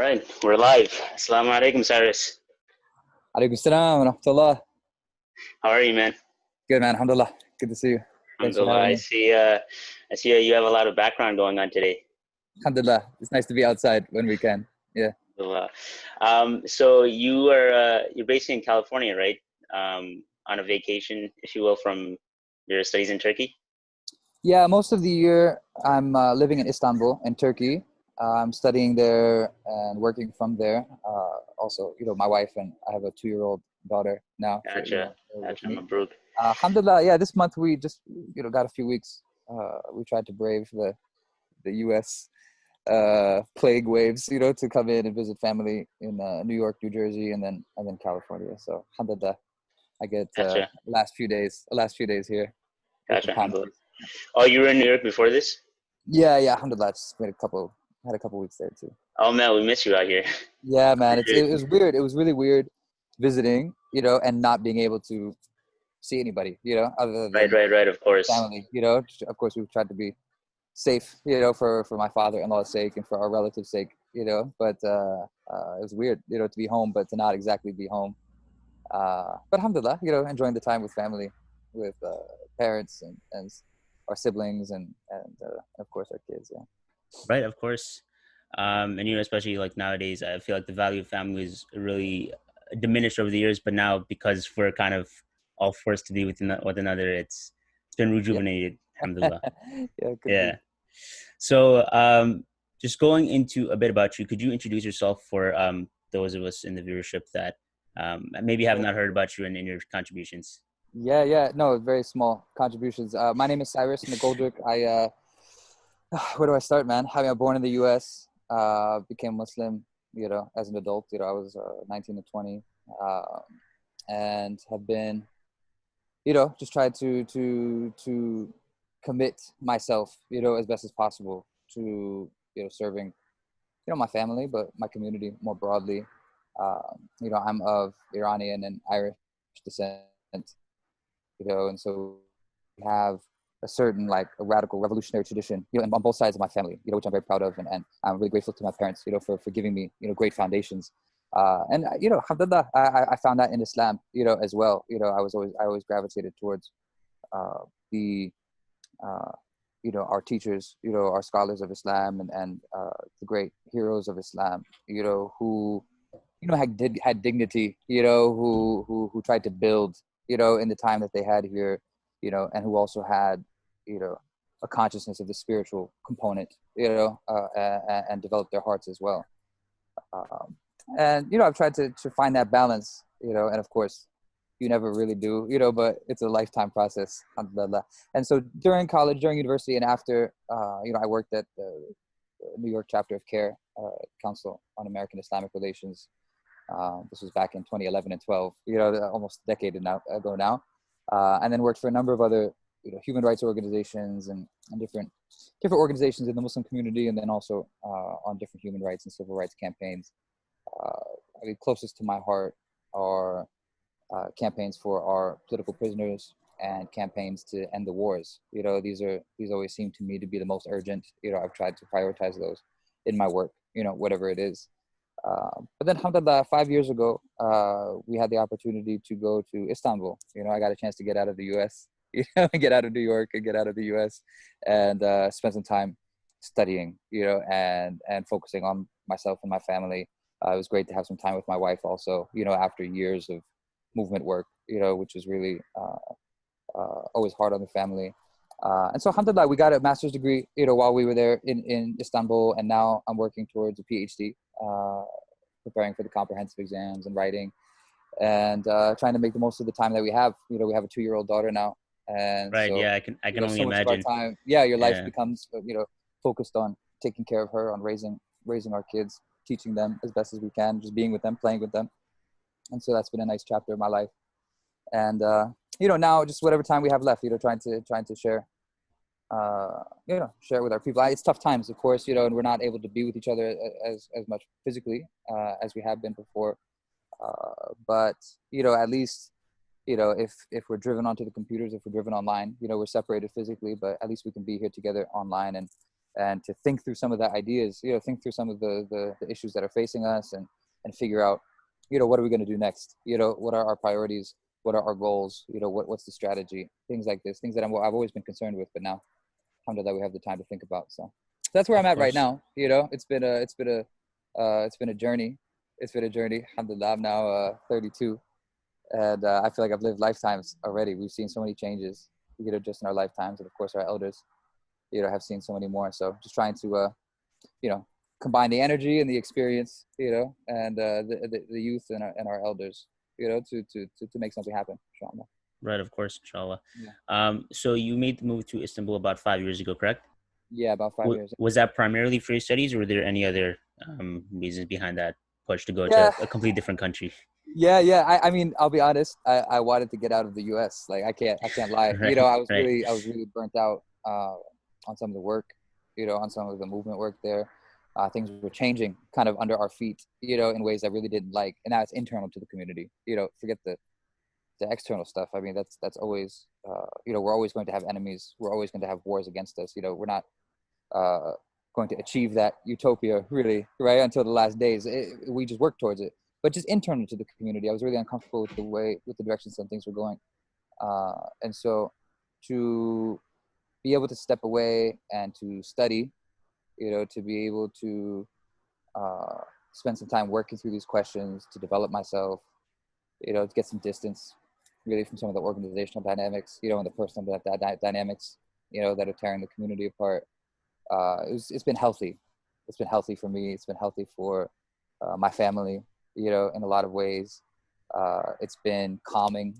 right, we're live. Assalamu alaikum, Cyrus. Alaikum salam wa rahmatullah. How are you, man? Good, man. Alhamdulillah. Good to see you. Thanks for Alhamdulillah. having I me. see. I see you have a lot of background going on today. Alhamdulillah. It's nice to be outside when we can. Yeah. Alhamdulillah. So you're based in California, right? On a vacation, if you will, from your studies in Turkey. Yeah, most of the year I'm living in Istanbul, in Turkey. I'm studying there and working from there. Also, my wife and I have a 2-year-old daughter now. So, Gotcha. with Gotcha. me. Mabruk. Alhamdulillah. Yeah, this month we just, got a few weeks. We tried to brave the U.S. Plague waves, to come in and visit family in New York, New Jersey, and then California. So, alhamdulillah, I get Gotcha. last few days here with the Gotcha. palm Alhamdulillah. trees. Oh, you were in New York before this? Yeah, alhamdulillah. Just had a couple weeks there too. Oh man, we miss you out here. Yeah, man, it was weird. It was really weird visiting, and not being able to see anybody, other Right, than right, right. Of course. family. Of course, we tried to be safe, for my father-in-law's sake and for our relatives' sake, But it was weird, to be home, but to not exactly be home. But alhamdulillah, enjoying the time with family, with parents and our siblings and of course our kids. Yeah. Right, of course. And especially like nowadays, I feel like the value of family is really diminished over the years. But now, because we're kind of all forced to be with one another, it's been Yeah. rejuvenated. Alhamdulillah. Yeah, it could be. Yeah. So, just going into a bit about you, could you introduce yourself for those of us in the viewership that maybe have not heard about you and your contributions? Yeah. No, very small contributions. My name is Cyrus McGoldrick. Where do I start, man? I was born in the U.S., became Muslim, as an adult. I was 19 to 20, and have been, just tried to commit myself, as best as possible to, serving, my family, but my community more broadly. I'm of Iranian and Irish descent, and so we have a certain like a radical revolutionary tradition, on both sides of my family, which I'm very proud of, and I'm really grateful to my parents, for giving me, great foundations. And alhamdulillah, I found that in Islam, as well. I always gravitated towards the our teachers, our scholars of Islam and the great heroes of Islam, who had dignity, who tried to build, in the time that they had here, and who also had, a consciousness of the spiritual component, and developed their hearts as well. And I've tried to find that balance, and of course, you never really do, but it's a lifetime process, alhamdulillah. And so during college, during university, and after, I worked at the New York chapter of CAIR, Council on American Islamic Relations. This was back in 2011 and 12, almost a decade ago now. And then worked for a number of other, human rights organizations and different organizations in the Muslim community, and then also on different human rights and civil rights campaigns. Closest to my heart are campaigns for our political prisoners and campaigns to end the wars. These always seem to me to be the most urgent. I've tried to prioritize those in my work, whatever it is. But then, alhamdulillah, 5 years ago, we had the opportunity to go to Istanbul. I got a chance to get out of the U.S., get out of New York and get out of the U.S. and spend some time studying, and focusing on myself and my family. It was great to have some time with my wife also, after years of movement work, which is really always hard on the family. And so, alhamdulillah, we got a master's degree, while we were there in Istanbul, and now I'm working towards a PhD, preparing for the comprehensive exams and writing, and trying to make the most of the time that we have. We have a 2-year-old daughter now, and Right. so, Yeah, I can only so much of our imagine. time, your life Yeah. becomes, focused on taking care of her, on raising our kids, teaching them as best as we can, just being with them, playing with them. And so that's been a nice chapter of my life. And now just whatever time we have left, trying to share, share with our people. It's tough times, of course, and we're not able to be with each other as much physically as we have been before. But at least, if we're driven onto the computers, if we're driven online, we're separated physically, but at least we can be here together online and to think through some of the ideas, think through some of the issues that are facing us, and figure out, what are we going to do next? What are our priorities? What are our goals? What's the strategy? Things like this, things that I've always been concerned with, but now, alhamdulillah, we have the time to think about. So that's where I'm Of at right course. now. It's been a journey. It's been a journey. Alhamdulillah, I'm now 32, and I feel like I've lived lifetimes already. We've seen so many changes, just in our lifetimes, and of course our elders, have seen so many more. So just trying to, you know, combine the energy and the experience, and the youth and our elders, to make something happen, inshallah. Right, of course, inshallah. Yeah. So you made the move to Istanbul about 5 years ago, correct? Yeah, about 5 years. Was that primarily for your studies, or were there any other reasons behind that push to go Yeah, to a completely different country? yeah. I mean, I'll be honest. I wanted to get out of the U.S. Like I can't lie. Right, right, I was really burnt out on some of the work, on some of the movement work there. Things were changing kind of under our feet, in ways I really didn't like, and now it's internal to the community. Forget the external stuff. I mean, that's always, we're always going to have enemies. We're always going to have wars against us. We're not going to achieve that utopia really, right, until the last days. We just work towards it. But just internal to the community, I was really uncomfortable with the direction some things were going. And so to be able to step away and to study, to be able to spend some time working through these questions, to develop myself, to get some distance really from some of the organizational dynamics, and the personal dynamics, that are tearing the community apart. It's been healthy. It's been healthy for me. It's been healthy for my family, in a lot of ways. It's been calming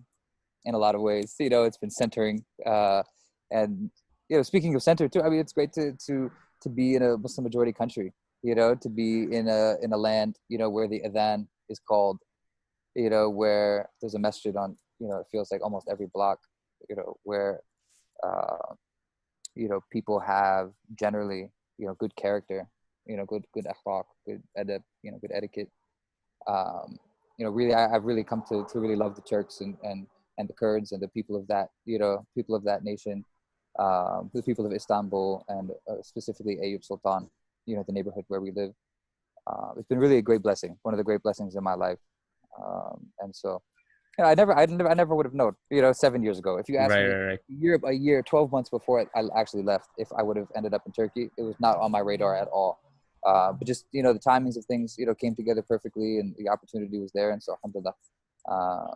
in a lot of ways. It's been centering. And speaking of center too, I mean, it's great to be in a Muslim majority country. To be in a land, where the adhan is called, where there's a masjid on, it feels like almost every block, where people have generally, good character, good akhlaq, good adab, good etiquette. Really, I've really come to really love the Turks and the Kurds and the people of that, people of that nation, the people of Istanbul, and specifically Ayub Sultan, the neighborhood where we live. It's been really a great blessing, one of the great blessings in my life. And so, I never would have known, 7 years ago. If you asked right, me right, right. a year, 12 months before I actually left, if I would have ended up in Turkey, it was not on my radar at all. But just, the timings of things, came together perfectly, and the opportunity was there. And so, alhamdulillah,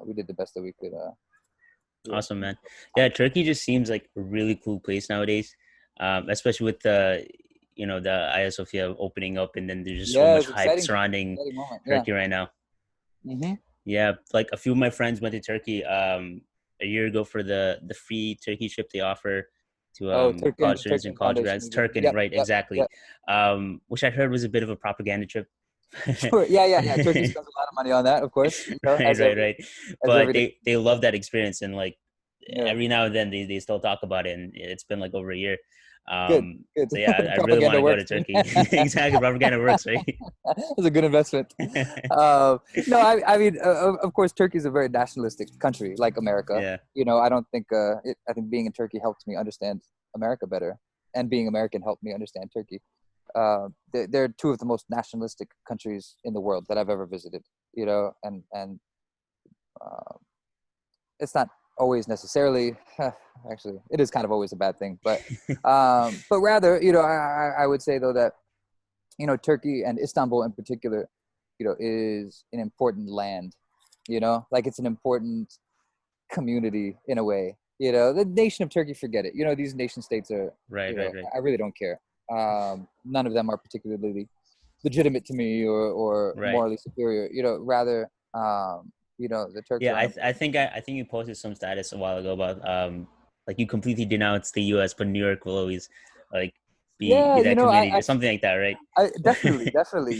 we did the best that we could. Awesome, man. Yeah, Turkey just seems like a really cool place nowadays, especially with the Hagia Sophia opening up, and then there's just so Yeah, much it's hype exciting. surrounding Exciting moment. Yeah. Turkey right now. Mm-hmm. Yeah, like a few of my friends went to Turkey a year ago for the free Turkey trip they offer to Oh, college students and Turkin college Foundation. grads. Turkin, Yep, right? yep, Exactly. yep. Which I heard was a bit of a propaganda trip. Sure. Yeah. Turkey spends a lot of money on that, of course. Right, right, right. As But every they love that experience, and like Yeah. every now and then they still talk about it, and it's been like over a year. Good. Good. So yeah, I really want Propaganda to go to works. Turkey. Exactly, propaganda works, right? It's a good investment. No, I mean, of course, Turkey is a very nationalistic country, like America. Yeah, I don't think I think being in Turkey helped me understand America better, and being American helped me understand Turkey. They're two of the most nationalistic countries in the world that I've ever visited. And uh, it's not always necessarily. Actually, it is kind of always a bad thing, but rather, I would say though that Turkey and Istanbul in particular, is an important land, like it's an important community in a way. The nation of Turkey, forget it. These nation states are, right, right, right, I really don't care. None of them are particularly legitimate to me or right. morally superior. Rather, the Turks Yeah, are I think you posted some status a while ago about like you completely denounce the U.S., but New York will always like yeah, be that community or something like that, right? definitely.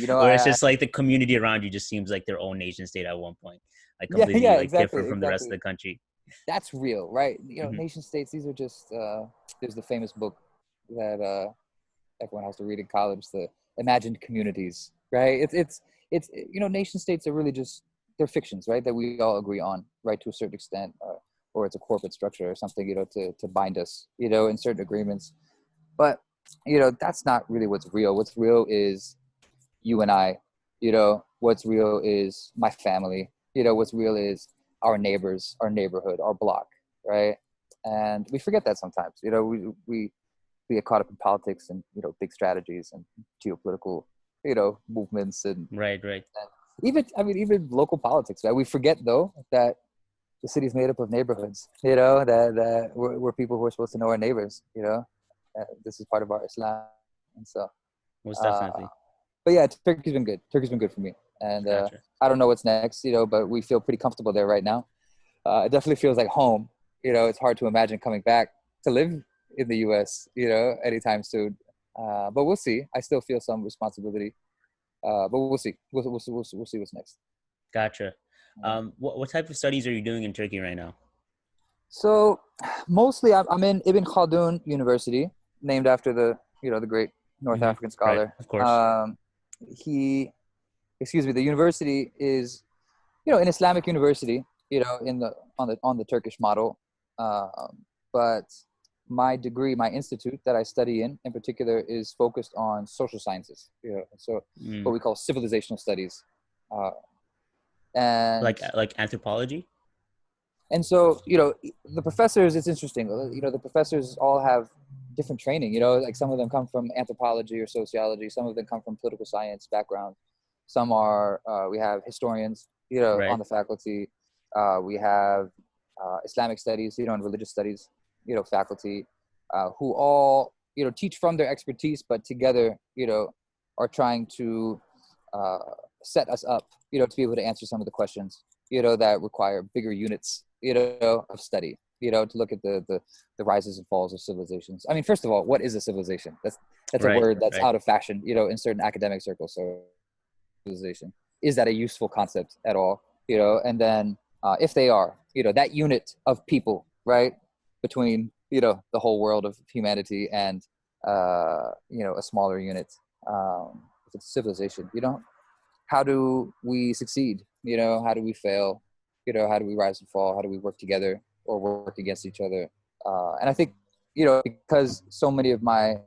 Where it's just like the community around you just seems like their own nation state at one point, like completely Yeah, like different from the rest of exactly. the country. That's real, right? Hmm. Nation states, these are just there's the famous book that everyone has to read in college, the Imagined Communities, right? It's nation states are really just, they're fictions, right, that we all agree on, right, to a certain extent, or it's a corporate structure or something, to bind us, in certain agreements. But that's not really what's real. What's real is you and I. What's real is my family. What's real is our neighbors, our neighborhood, our block, right? And we forget that sometimes. We get caught up in politics and big strategies and geopolitical movements and Right, right. even local politics, right? We forget though that the city's made up of neighborhoods, that we're people who are supposed to know our neighbors, this is part of our Islam. And so, Most uh, definitely. but yeah, Turkey's been good. Turkey's been good for me. And Gotcha. I don't know what's next, but we feel pretty comfortable there right now. It definitely feels like home. It's hard to imagine coming back to live in the U.S., anytime soon. But we'll see. I still feel some responsibility. But we'll see. We'll see what's next. Gotcha. What type of studies are you doing in Turkey right now? So mostly I'm in Ibn Khaldun University, named after the great North African Right, scholar. of course. The university is, an Islamic university, on the Turkish model. But my degree, my institute that I study in particular, is focused on social sciences. So what we call civilizational studies, and like anthropology. And so, the professors, it's interesting. The professors all have different training. Like some of them come from anthropology or sociology. Some of them come from political science background. Some are, we have historians, Right. on the faculty. We have Islamic studies, and religious studies, faculty, who all, teach from their expertise, but together, are trying to set us up, to be able to answer some of the questions, that require bigger units, of study, to look at the rises and falls of civilizations. I mean, first of all, what is a civilization? That's a Right, word that's right. out of fashion, in certain academic circles. So civilization, is that a useful concept at all? And then if they are, that unit of people, right, between, the whole world of humanity and, a smaller unit, if it's civilization, how do we succeed? How do we fail? How do we rise and fall? How do we work together or work against each other? And I think, because so many of my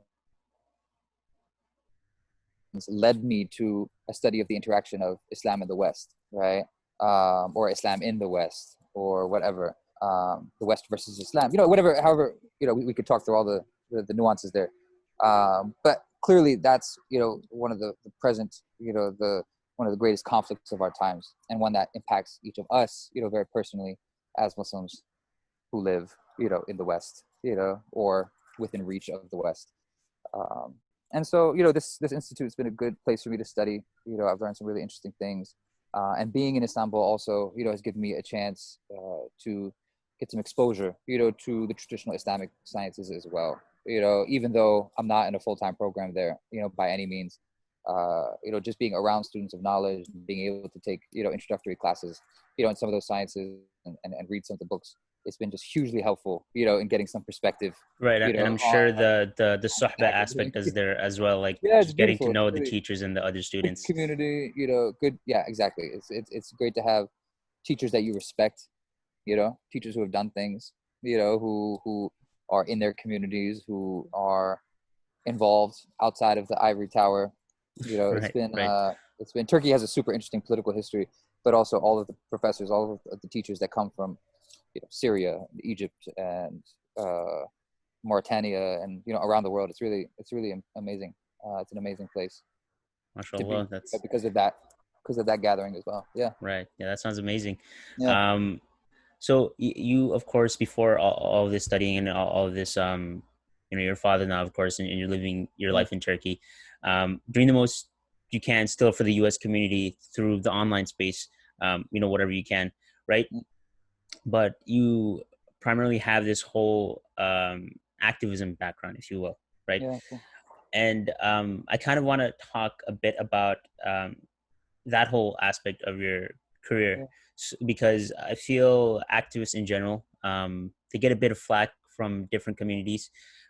led me to a study of the interaction of Islam in the West, right? Or Islam in the West, or whatever, the West versus Islam, whatever, however, we could talk through all the nuances there. But clearly that's, one of the present, one of the greatest conflicts of our times, and one that impacts each of us, very personally as Muslims who live, in the West, or within reach of the West. And so, this institute's been a good place for me to study. I've learned some really interesting things. And being in Istanbul also, has given me a chance to get some exposure, to the traditional Islamic sciences as well. Even though I'm not in a full-time program there, by any means, just being around students of knowledge, being able to take, introductory classes, in some of those sciences and read some of the books, it's been just hugely helpful, in getting some perspective, Right, and I'm sure on the the sohbah fact aspect is there as well, like yeah, it's just getting to beautiful. It's know the really teachers and the other good students. community, good. Yeah, exactly. It's great to have teachers that you respect, teachers who have done things, who are in their communities, who are involved outside of the ivory tower. Right, right. It's been Turkey has a super interesting political history, but also all of the professors, all of the teachers that come from, Syria, Egypt, and Mauritania, and around the world. It's really amazing. It's an amazing place to be, Mashallah, that's because of that gathering as well. Yeah. right. Yeah, that sounds amazing. Yeah. Um, so you, of course, before all of this studying and all of this, your father now, of course, and you're living your Yeah. life in Turkey, doing the most you can still for the U.S. community through the online space, whatever you can, right? But you primarily have this whole activism background, if you will, right? Yeah. Cool. And I kind of want to talk a bit about that whole aspect of your career, Yeah. because I feel activists in general, they get a bit of flack from different communities.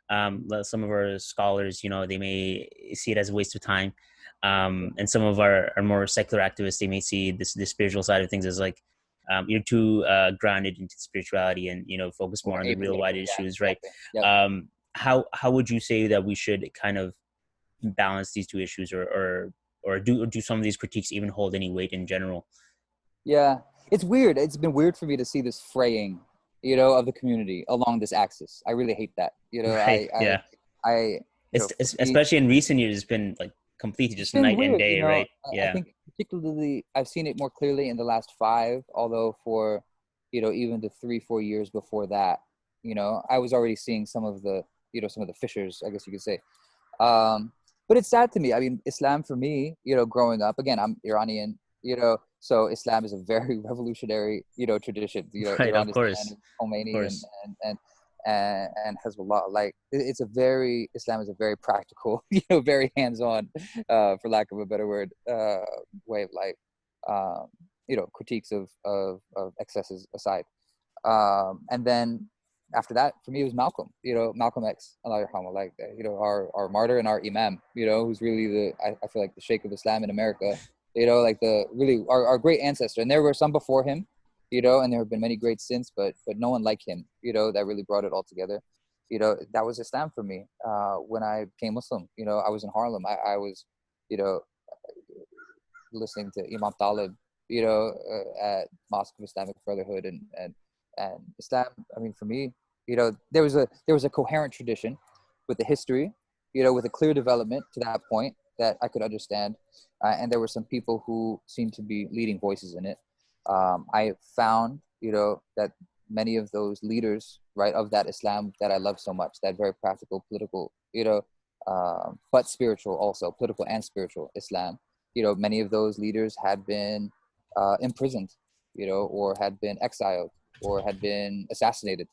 Some of our scholars, they may see it as a waste of time. And some of our more secular activists, they may see the spiritual side of things as like, you're too grounded into spirituality and, focus more Or on the able. real wide Yeah. issues, right? Exactly. Yep. Um, how would you say that we should kind of balance these two issues, or do some of these critiques even hold any weight in general? Yeah, it's weird. It's been weird for me to see this fraying, of the community along this axis. I really hate that. Right. Yeah. I, for It's me, especially in recent years, it's been like completely it's just been night and weird. day, right? I Yeah. think particularly I've seen it more clearly in the last five, although for, even the 3, 4 years before that, I was already seeing some of the fissures, I guess you could say. But it's sad to me. I mean, Islam for me, growing up, again, I'm Iranian, so Islam is a very revolutionary, tradition. Right. Of Iran is the land course. of Of Khomeini course. and Hezbollah. Like it's a very, Islam is a very practical, very hands-on, for lack of a better word, way of life. Um, critiques of excesses aside. And then after that, for me, it was Malcolm. Malcolm X, Allah yarhamu, like our martyr and our Imam. Who's really I feel like the Sheikh of Islam in America. Like the really our great ancestor. And there were some before him, and there have been many great since, but no one like him. That really brought it all together. That was Islam for me. When I became Muslim, I was in Harlem. I was, you know, listening to Imam Talib, at Mosque of Islamic Brotherhood and Islam. I mean, for me, there was a coherent tradition with the history, with a clear development to that point that I could understand, and there were some people who seemed to be leading voices in it. I found, that many of those leaders, right, of that Islam that I love so much, that very practical, political, but spiritual also, political and spiritual Islam. Many of those leaders had been imprisoned, or had been exiled, or had been assassinated,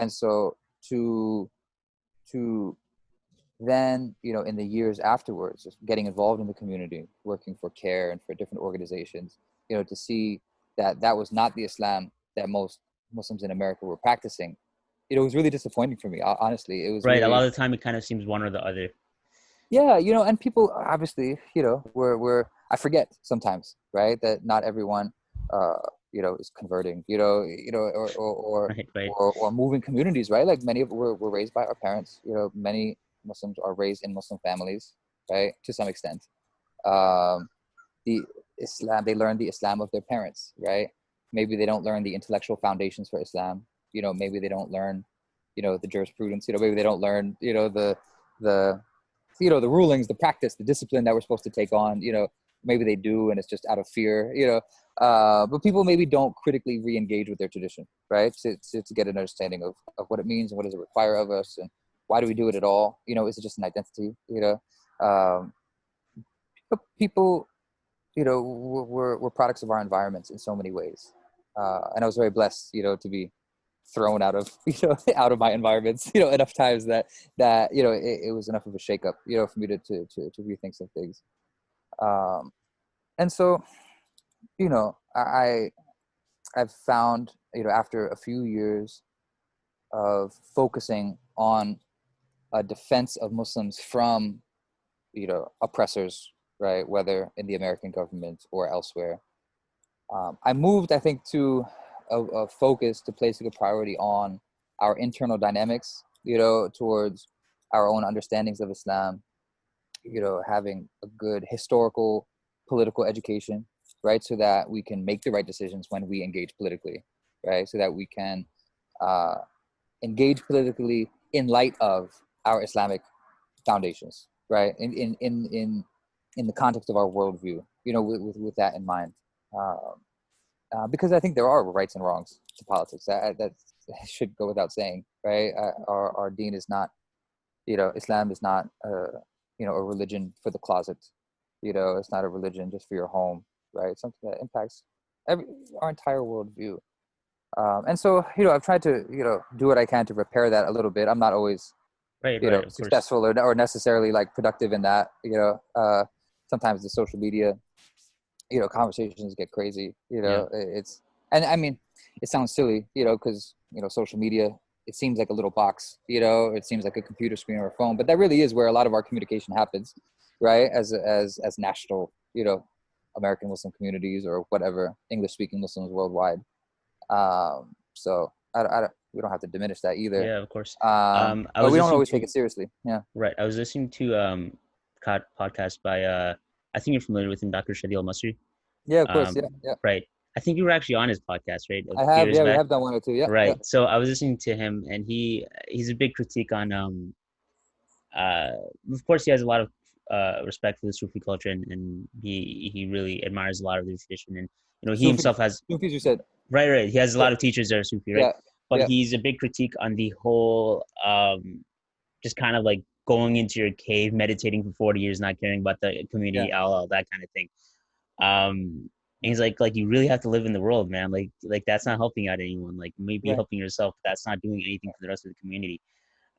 and so to to then, in the years afterwards, just getting involved in the community, working for CAIR and for different organizations, to see that that was not the Islam that most Muslims in America were practicing, it was really disappointing for me. Honestly, it was Right. A really, lot of the time, it kind of seems one or the other. yeah, and people obviously, we're I forget sometimes, right, that not everyone, uh, is converting, Right. Right. or moving communities, right? Like many of were raised by our parents. Many Muslims are raised in Muslim families, right, to some extent. Um, the Islam, they learn the Islam of their parents, right? Maybe they don't learn the intellectual foundations for Islam. Maybe they don't learn, the jurisprudence. Maybe they don't learn, the the rulings, the practice, the discipline that we're supposed to take on. Maybe they do, and it's just out of fear. But people maybe don't critically re-engage with their tradition, right? To get an understanding of what it means and what does it require of us, and why do we do it at all? Is it just an identity? Um, but people, we're products of our environments in so many ways, and I was very blessed, to be thrown out of out of my environments, enough times that it was enough of a shakeup, for me to rethink some things. Um, and so, I've found, after a few years of focusing on a defense of Muslims from, oppressors, right, whether in the American government or elsewhere, I moved, I think, to a focus, to placing a priority on our internal dynamics, towards our own understandings of Islam, having a good historical political education, right, so that we can make the right decisions when we engage politically, right, so that we can uh, engage politically in light of our Islamic foundations, right, in the context of our worldview, with that in mind. Um, because I think there are rights and wrongs to politics. That should go without saying, right? Our deen is not, Islam is not, a religion for the closet. It's not a religion just for your home, right? It's something that impacts every our entire worldview. And so, I've tried to, do what I can to repair that a little bit. I'm not always, Right. Right. Of course. successful or necessarily like productive in that. Sometimes the social media, conversations get crazy. Yeah. It's, and I mean, it sounds silly, because social media, it seems like a little box, it seems like a computer screen or a phone, but that really is where a lot of our communication happens, right? As national, American Muslim communities or whatever, English speaking Muslims worldwide. So We don't have to diminish that either. Yeah, of course. I But was we don't listening always take to it seriously. Yeah. right. I was listening to podcast by I think you're familiar with him, Dr. Shadil Masri. Yeah, of course. Yeah, Um, yeah. right. I think you were actually on his podcast, right, a I few have. years Yeah, we back. have done one or two. Yeah, yeah. Right. So I was listening to him, and he's a big critique on uh of course he has a lot of respect for the Sufi culture, and he really admires a lot of the tradition, and he Sufis, himself has Sufis. You said. right. He has a Yeah, lot of teachers that are Sufi, right? yeah, But yeah. he's a big critique on the whole just kind of like going into your cave, meditating for 40 years, not caring about the Yeah. community, all that kind of thing. And he's like you really have to live in the world, man. Like that's not helping out anyone. Like maybe Right. helping yourself, but that's not doing anything for the rest of the community.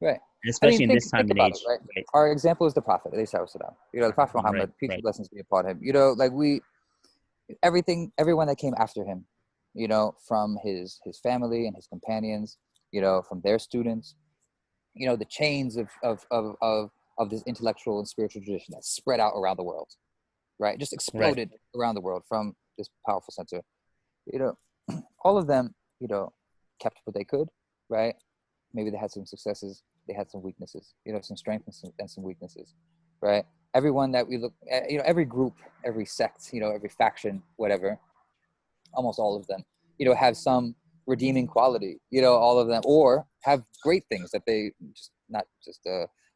Right. And I mean, especially in this time think and about it, age, right? right? Our example is the Prophet, alayhi salatu wasalam. The Prophet Right, Muhammad, peace and right, blessings be upon him. Like everyone that came after him, from his family and his companions, from their students, the chains of this intellectual and spiritual tradition that spread out around the world, right? Just right. exploded around the world from this powerful center. You know, all of them, kept what they could, right? Maybe they had some successes, they had some weaknesses, some strengths and some weaknesses, right? Everyone that we look at, every group, every sect, every faction, whatever, almost all of them, have some redeeming quality, all of them, or have great things that they just, not just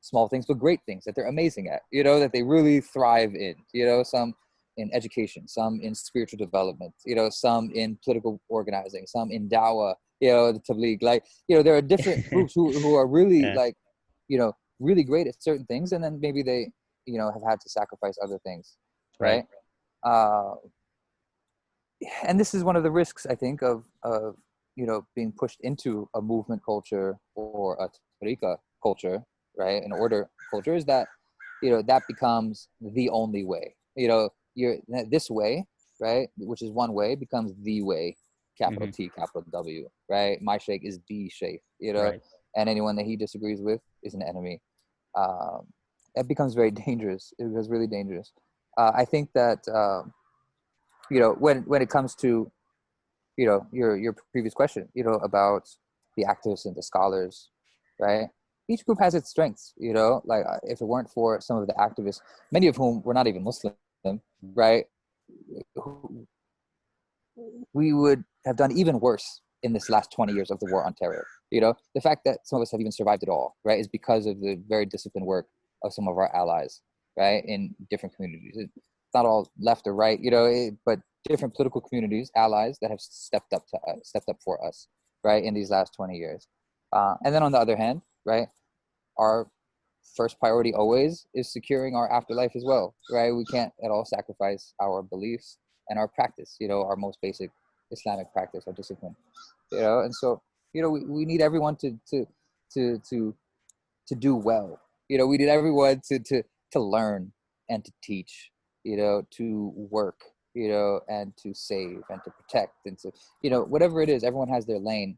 small things, but great things that they're amazing at, that they really thrive in, some in education, some in spiritual development, some in political organizing, some in dawah, the tabligh, like, there are different groups who are really Yeah, like, really great at certain things. And then maybe they, have had to sacrifice other things. right. Right. Uh, and this is one of the risks, I think, of being pushed into a movement culture or a tariqa culture, right? An order culture, is that that becomes the only way. You're this way, right? Which is one way, becomes the way, capital Hmm. T, capital W, right? My sheikh is the sheikh, Right. and anyone that he disagrees with is an enemy. Um, it becomes very dangerous. It becomes really dangerous. I think that when it comes to your previous question, about the activists and the scholars, right? Each group has its strengths, like if it weren't for some of the activists, many of whom were not even Muslim, right? We would have done even worse in this last 20 years of the war on terror. The fact that some of us have even survived it all, right, is because of the very disciplined work of some of our allies, right, in different communities. It's not all left or right, but different political communities, allies that have stepped up for us, right, in these last 20 years. And then on the other hand, right, our first priority always is securing our afterlife as well, right? We can't at all sacrifice our beliefs and our practice, our most basic Islamic practice or discipline, and so, we need everyone to to do well. We need everyone to learn and to teach, to work, and to save and to protect and to, whatever it is, everyone has their lane.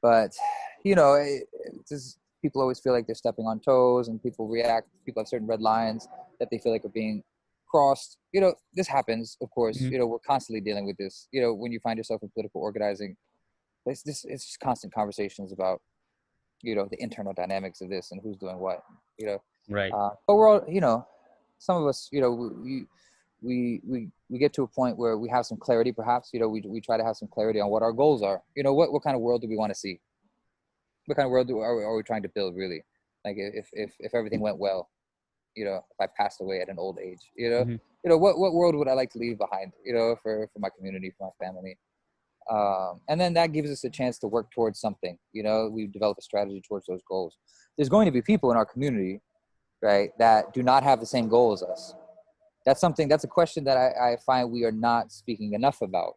But just people always feel like they're stepping on toes, and people have certain red lines that they feel like are being crossed. This happens, of course. Hmm. We're constantly dealing with this. When you find yourself in political organizing, it's just constant conversations about the internal dynamics of this and who's doing what. Right. But we're all, some of us, we get to a point where we have some clarity, perhaps. We try to have some clarity on what our goals are. What kind of world do we want to see? What kind of world are we trying to build, really? Like if everything went well, if I passed away at an old age, Hmm. what world would I like to leave behind, for my community, for my family? And then that gives us a chance to work towards something. We develop a strategy towards those goals. There's going to be people in our community, right, that do not have the same goal as us. That's a question that I find we are not speaking enough about.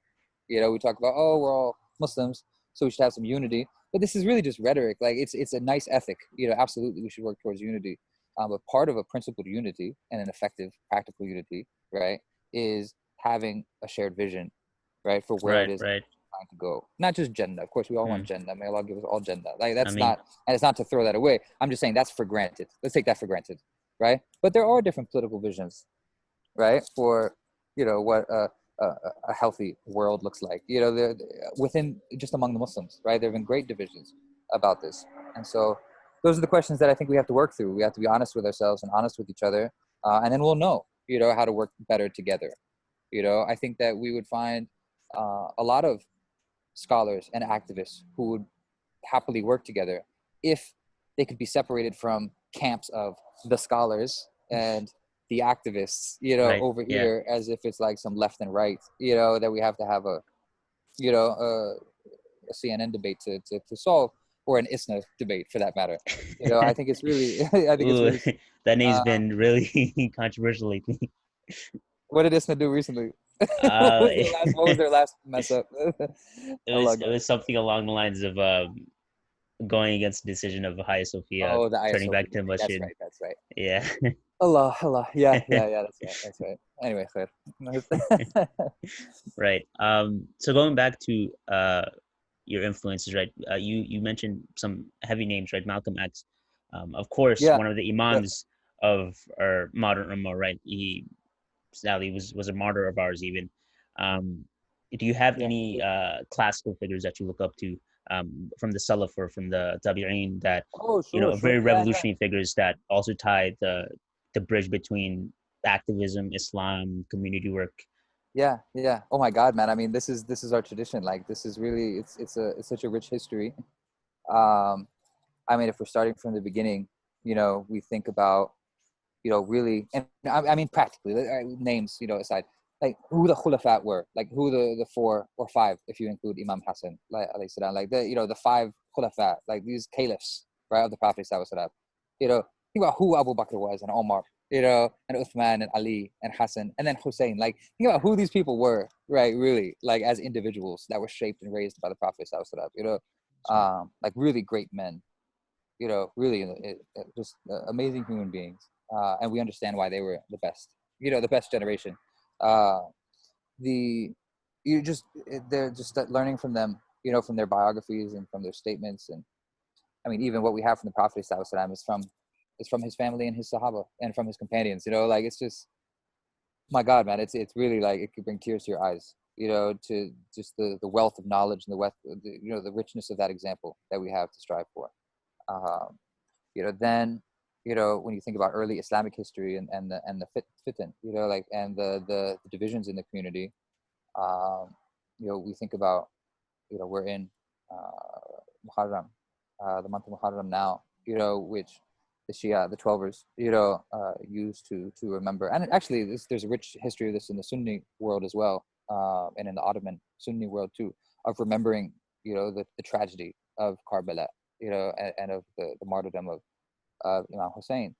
We talk about, oh, we're all Muslims, so we should have some unity. But this is really just rhetoric. Like it's a nice ethic. Absolutely, we should work towards unity. But part of a principled unity and an effective practical unity, right, is having a shared vision, right, for where it Right. is Right. trying to go. Not just Jannah. Of course, we all Mm. want Jannah. May Allah give us all Jannah. Like I that's mean, not, and it's not to throw that away. I'm just saying that's for granted. Let's take that for granted, right? But there are different political visions, right, for what a healthy world looks like. You know, within just among the Muslims, right? There have been great divisions about this, and so those are the questions that I think we have to work through. We have to be honest with ourselves and honest with each other, and then we'll know, you know, how to work better together. You know, I think that we would find a lot of scholars and activists who would happily work together if they could be separated from camps of the scholars and the activists, you know, Right. over Yeah. here, as if it's like some left and right, you know, that we have to have a, you know, a CNN debate to solve, or an ISNA debate for that matter. You know, I think it's really, I think it's Ooh, really, that name's uh, been really controversial lately. what did ISNA do recently? Uh, What was their last mess up? Allah it God. was something along the lines of going against the decision of Hagia Sophia, Oh, the turning ISO back to debate. That's Masjid. right. That's right. Yeah. Allah, Allah. Yeah, yeah, yeah. That's right. That's right. Anyway, khair. Right. So going back to your influences, right? You mentioned some heavy names, right? Malcolm X, of course, Yeah, one of the yeah, imams of our modern ummah, right? He sadly was a martyr of ours, even. Um, do you have yeah. any classical figures that you look up to from the Salaf or from the Tabi'een that Oh, sure, sure. very Yeah, yeah, revolutionary figures that also tie the bridge between activism, Islam, community work? yeah, yeah. Oh my God, man. I mean, this is our tradition. Like, this is really it's such a rich history. Um, I mean, if we're starting from the beginning, you know, we think about, you know, really, and I mean, practically, names, you know, aside, like who the khulafat were, like who the four or five, if you include Imam Hassan, like alayhi salam, like the, you know, the five khulafat, like these caliphs, right, of the Prophet sallallahu alaihi wasallam. You know, think about who Abu Bakr was, and Omar, you know, and Uthman and Ali and Hassan, and then Hussein. Like, think about who these people were, right? Really, like as individuals that were shaped and raised by the Prophet sallallahu alaihi wasallam. You know, like really great men, you know, really just amazing human beings. And we understand why they were the best, you know, the best generation. Uh, the you just they're just learning from them, you know, from their biographies and from their statements. And I mean, even what we have from the Prophet ﷺ is from his family and his Sahaba and from his companions. You know, like it's just, my God, man, it's really like it could bring tears to your eyes. You know, to just the wealth of knowledge and you know, the richness of that example that we have to strive for. Um, you know, then, you know, when you think about early Islamic history and the fitan, you know, like, and the divisions in the community, um, you know, we think about, you know, we're in Muharram, the month of Muharram now, you know, which the Shia, the Twelvers, you know, use to remember. And actually, there's a rich history of this in the Sunni world as well, and in the Ottoman Sunni world too, of remembering, you know, the tragedy of Karbala, you know, and of the martyrdom of Imam Hussein,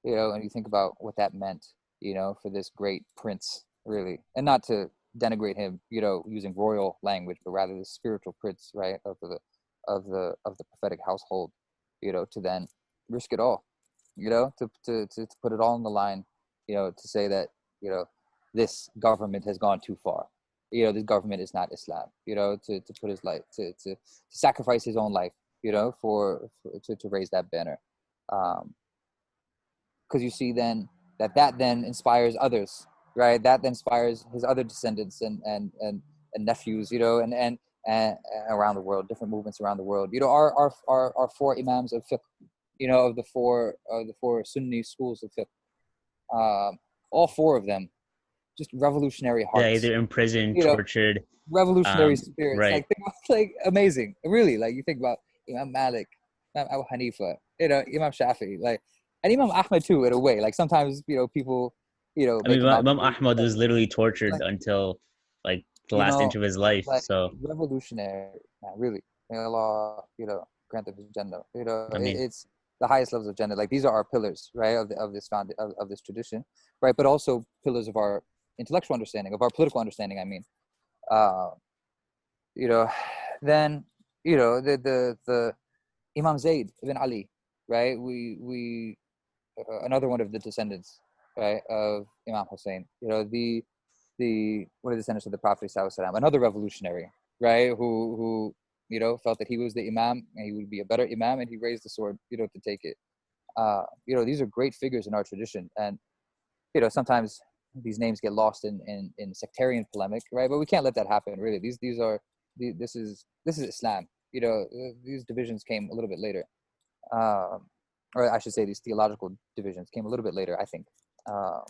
you know, and you think about what that meant, you know, for this great prince, really, and not to denigrate him, you know, using royal language, but rather the spiritual prince, right, of the prophetic household, you know, to then risk it all, you know, to put it all on the line, you know, to say that, you know, this government has gone too far. You know, this government is not Islam. You know, to put his life, to sacrifice his own life, you know, to raise that banner. Because you see then that then inspires others, right? That then inspires his other descendants and nephews, you know, and around the world, different movements around the world. You know, our four imams of fiqh, you know, of the four Sunni schools of fiqh, all four of them, just revolutionary Yeah, hearts, either imprisoned, you know, tortured. revolutionary spirits. Right. Like, think about, like, amazing, really. Like, you think about Imam Malik, Imam Abu Hanifa, you know, Imam Shafi, like, and Imam Ahmed too, in a way. Like, sometimes, you know, people, you know, I mean, make Imam amalgamations, Ahmad but was literally tortured like, until like the you last know, inch of his life. like So, revolutionary, man, really. May Allah, you know, grant them his Jannah. You know, I mean, it's the highest levels of Jannah. Like, these are our pillars, right, of this of this tradition, right? But also pillars of our intellectual understanding, of our political understanding. I mean, uh, you know, then, you know, the Imam Zayd ibn Ali, right? We another one of the descendants, right, of Imam Hussein. You know, the one of the descendants of the Prophet sallallahu alaihi wasallam, another revolutionary, right? Who you know, felt that he was the Imam and he would be a better Imam, and he raised the sword, you know, to take it. You know, these are great figures in our tradition, and you know, sometimes these names get lost in sectarian polemic, right? But we can't let that happen, really. This is Islam. These divisions came a little bit later, um, or I should say, these theological divisions came a little bit later, I think. Uh,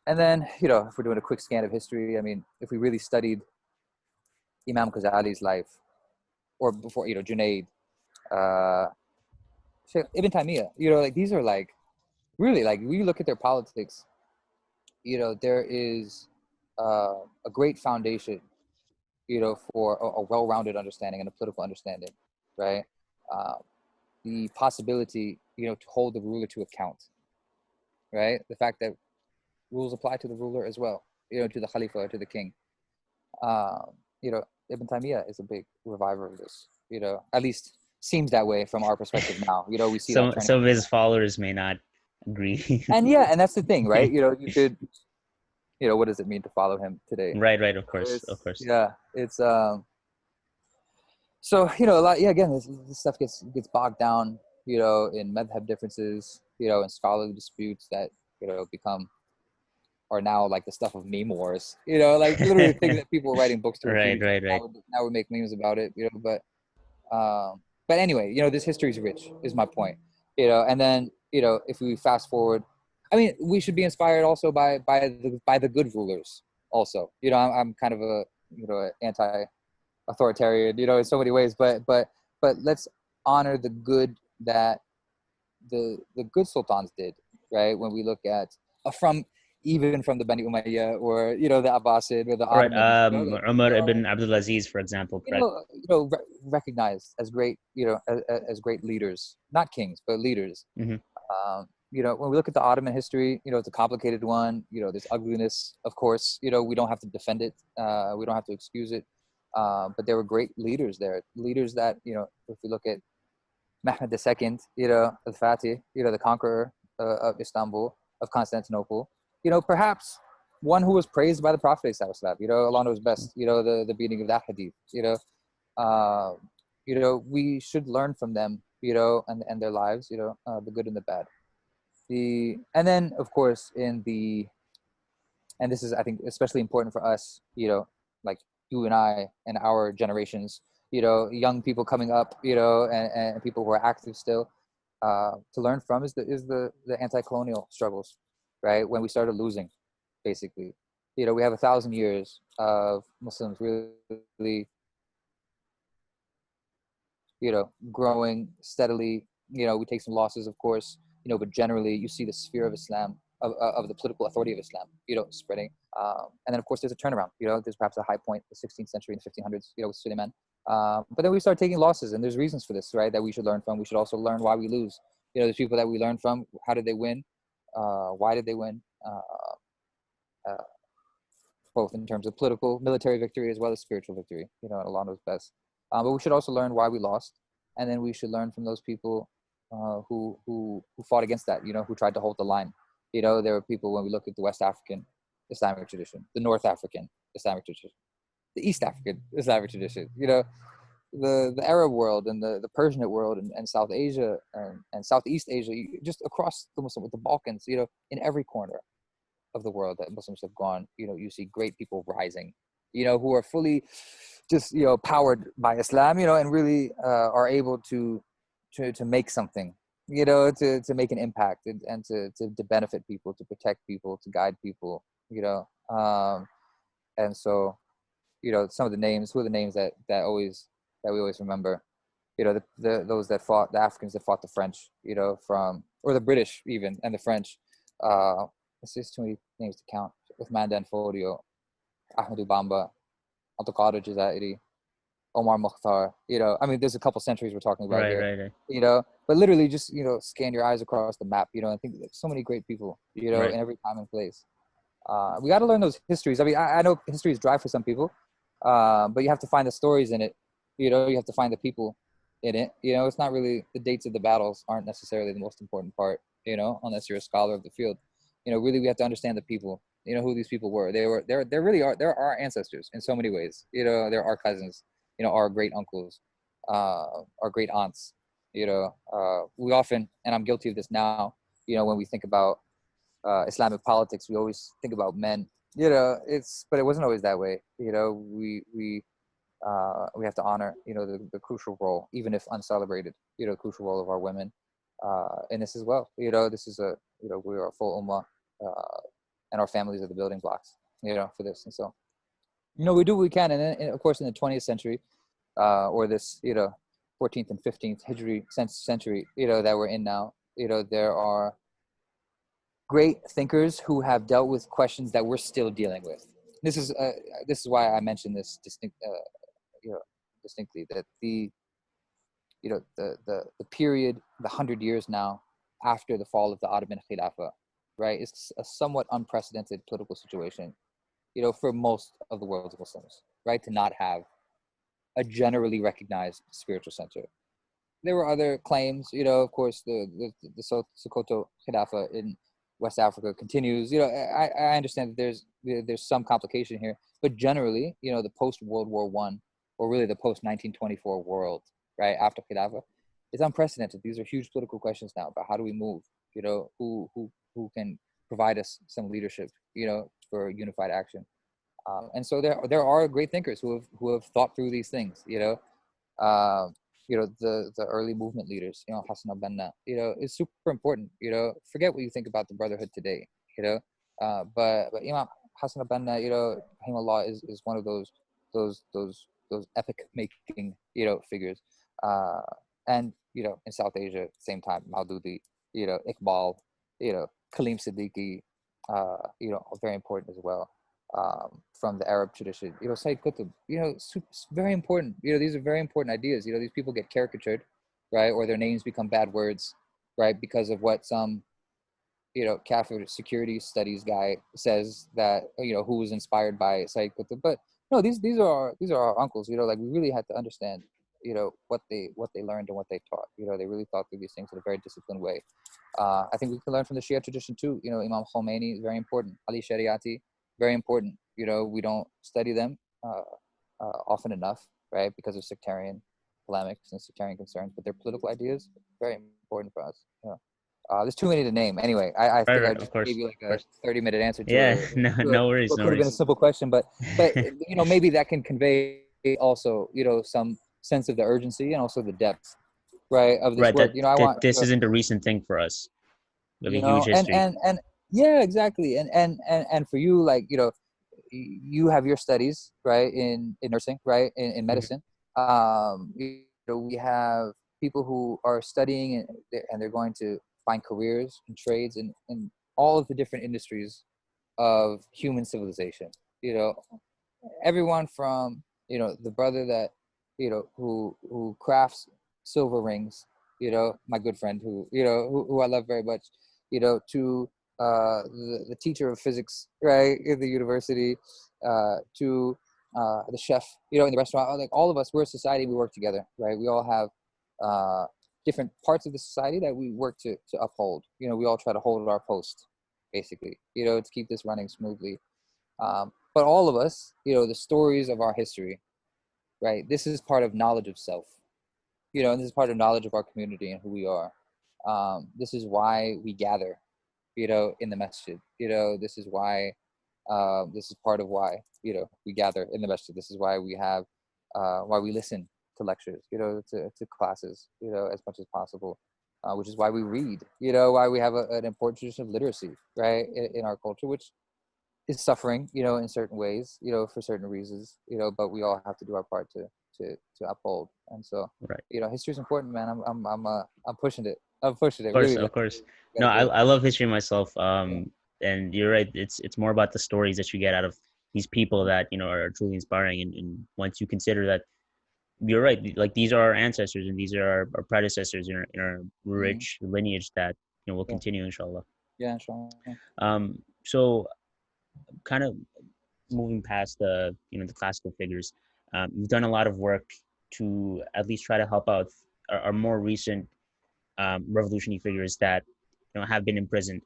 and then, if we're doing a quick scan of history, I mean, if we really studied Imam Ghazali's life, or before, Junaid, uh, Ibn Taymiyyah, like these are like really, like, we look at their politics, there is a great foundation, for a well-rounded understanding and a political understanding, right? Uh, the possibility, to hold the ruler to account, right? The fact that rules apply to the ruler as well, to the Khalifa, to the king. Um, Ibn Taymiyyah is a big reviver of this, at least seems that way from our perspective now. We see that turning. Some of his followers may not agree. And yeah, and that's the thing, right? You could, what does it mean to follow him today? Right, of course, of course. Yeah, it's so a lot. Yeah, again, this stuff gets bogged down, in madhab differences, and scholarly disputes that are now like the stuff of meme wars, like literally things that people were writing books to refute. Right. Now we make memes about it, but anyway, this history is rich, is my point, and then if we fast forward, I mean, we should be inspired also by the good rulers also. I'm kind of a anti-authoritarian, in so many ways, but let's honor the good that the good sultans did, right? When we look at even from the Bani Umayyah, or the Abbasid, or the Ottomans, Umar ibn Abdul Aziz, for example, correct? Recognized as great, as great leaders, not kings, but leaders. Mm-hmm. When we look at the Ottoman history, it's a complicated one. There's ugliness, of course. We don't have to defend it. We don't have to excuse it. But there were great leaders there. Leaders that, if we look at Mehmed II, al-Fatih, the conqueror of Istanbul, of Constantinople, perhaps one who was praised by the Prophet, along his best, the beating of that hadith, we should learn from them, and their lives, the good and the bad. And then, of course, and this is, I think, especially important for us, like you and I and our generations, young people coming up, and people who are active still, to learn from is the anti-colonial struggles, right? When we started losing, basically, we have 1,000 years of Muslims really, growing steadily. We take some losses, of course, but generally you see the sphere of Islam, of the political authority of Islam, spreading. And then, of course, there's a turnaround. There's perhaps a high point, the 16th century and 1500s, with Suleiman. But then we start taking losses, and there's reasons for this, right, that we should learn from. We should also learn why we lose. There's people that we learn from. How did they win? Why did they win? Both in terms of political, military victory, as well as spiritual victory, Allah knows best. But we should also learn why we lost. And then we should learn from those people who fought against that, who tried to hold the line. There were people, when we look at the West African Islamic tradition, the North African Islamic tradition, the East African Islamic tradition, the Arab world, and the Persian world, and South Asia, and Southeast Asia, just across the Muslim, with the Balkans, in every corner of the world that Muslims have gone, you see great people rising, who are fully just, powered by Islam, and really are able to make something, to make an impact, and to benefit people, to protect people, to guide people, and so, some of the names, who are the names that we always remember, those that fought, the Africans that fought the French, or the British even, and the French. It's just too many names to count. Uthman Dan Fodio, Ahmadu Bamba, Abdul Qadir Jazairi, Omar Mukhtar. I mean, there's a couple centuries we're talking about here. Right. But literally just, scan your eyes across the map, and think there's so many great people, Right. in every time and place. We got to learn those histories. I mean, I know history is dry for some people, but you have to find the stories in it. You have to find the people in it. It's not really, the dates of the battles aren't necessarily the most important part, unless you're a scholar of the field. Really, we have to understand the people, who these people were. They're our ancestors in so many ways. They're our cousins, our great uncles, our great aunts. We often, and I'm guilty of this now, when we think about Islamic politics, we always think about men. But it wasn't always that way. We have to honor, the crucial role, even if uncelebrated, crucial role of our women in this as well. This is we are a full ummah, and our families are the building blocks, for this. And so, we do what we can. And then, of course, in the 20th century, or this, 14th and 15th Hijri century, that we're in now, there are great thinkers who have dealt with questions that we're still dealing with. This is why I mentioned this distinctly, that the period, the 100 years now after the fall of the Ottoman Khilafah, right, is a somewhat unprecedented political situation, for most of the world's Muslims, right, to not have a generally recognized spiritual center. There were other claims, of course, the Sokoto Khilafah in West Africa continues. I understand that there's some complication here, but generally, the post World War I, or really the post 1924 world, right, after Khilafah, is unprecedented. These are huge political questions now about how do we move. Who can provide us some leadership, for unified action. And so there are great thinkers who have thought through these things. Uh, the early movement leaders, Hassan al-Banna, is super important. Forget what you think about the Brotherhood today, but Imam Hassan al-Banna, rahimahullah, is one of those epic making, figures. And in South Asia, same time, Maududi, Iqbal, Khalim Siddiqui, very important as well. From the Arab tradition, Sayyid Qutb, very important. These are very important ideas. These people get caricatured, right, or their names become bad words, right, because of what some, Kafir security studies guy says that, who was inspired by Sayyid Qutb. But no, these are our uncles. Like, we really had to understand, what they learned and what they taught. They really thought through these things in a very disciplined way. I think we can learn from the Shia tradition too. Imam Khomeini is very important. Ali Shariati, very important. We don't study them often enough, right, because of sectarian polemics and sectarian concerns. But their political ideas, very important for us. There's too many to name. Anyway, I Right, think I right, of just course, gave you like of a course. 30-minute answer Yeah, no, no worries, what no could have been a worries. simple question, but maybe that can convey also, some sense of the urgency and also the depth, right, of this Right, work. I want, this isn't a recent thing for us. We have a huge and history. yeah, exactly. And for you, like, you have your studies, right, in nursing, right, in Mhm. medicine. We have people who are studying, and they're going to find careers and trades in all of the different industries of human civilization. You know, Everyone from, the brother that, who crafts silver rings, my good friend who I love very much, to the teacher of physics, right, in the university, to the chef, in the restaurant. Like, all of us, we're a society, we work together, right? We all have different parts of the society that we work to uphold. We all try to hold our post, basically, to keep this running smoothly. But all of us, the stories of our history, right? This is part of knowledge of self, and this is part of knowledge of our community and who we are. This is why we gather, in the masjid. This is why, this is part of why, we gather in the masjid. This is why we have, why we listen to lectures, to classes, as much as possible. Which is why we read, why we have an important tradition of literacy, right, in our culture, which is suffering, in certain ways, for certain reasons, but we all have to do our part to uphold. And so, Right. history is important, man. I'm pushing it. I'm pushing it Of course, really, of man. course. Gotta No, do it. I love history myself. Yeah. And you're right. It's more about the stories that you get out of these people that are truly inspiring. And once you consider that, you're right. Like, these are our ancestors and these are our predecessors in our Mm-hmm. rich lineage that will Yeah. continue, inshallah. Yeah. Inshallah. So kind of moving past the classical figures, you've done a lot of work to at least try to help out our more recent revolutionary figures that have been imprisoned.